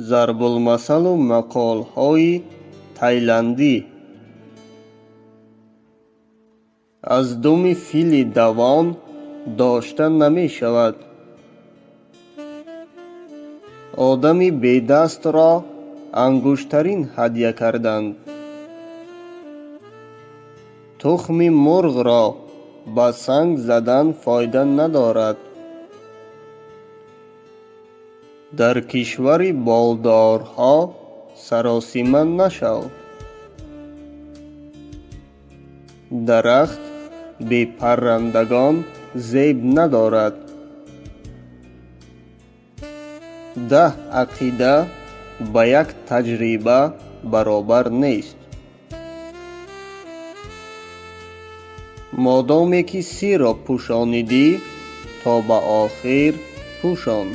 ضرب المثل و مقال‌های تایلندی. از دم فیل دوان داشته نمی شود. آدمی بی دست را انگشترین هدیه کردند. تخم مرغ را به سنگ زدن فایده ندارد. در کشور بالدارها سراسیمه نشو. درخت بی پرندگان زیب ندارد. 10 عقیده به یک تجربه برابر نیست. مادامی که سی را پوشانیدی تا به آخر پوشان.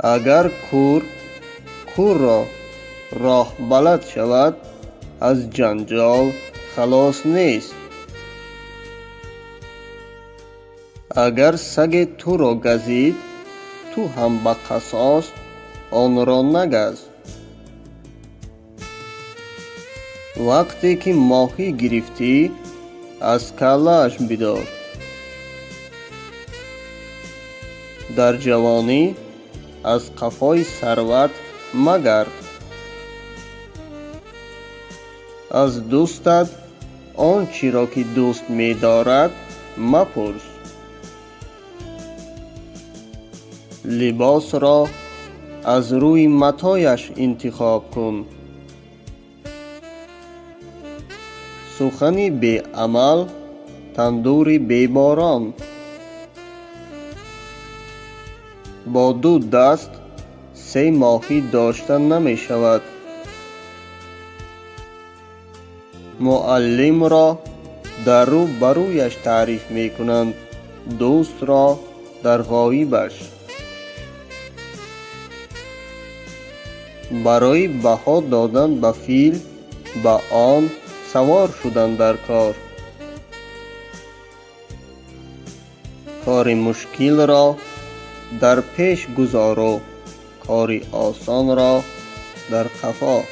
اگر کور را راه بلد شود از جنجال خلاص نیست. اگر سگ تو را گزید تو هم به قصاص آن را نگز. وقتی که ماهی گرفتی از کله‌اش بدار. در جوانی از قفای ثروت مگرد. از دوستت آنچه را که دوست می دارد مپرس. لباس را از روی متایش انتخاب کن. سخن بی عمل تندور بی باران. با 2 دست 3 ماهی داشته نمی شود. معلم را در رو برویش تعریف می کنند، دوست را در غایبش. برای بها دادن به فیل به آن سوار شدن در کار. کار مشکل را در پیش گذارو، کار آسان را در قفا.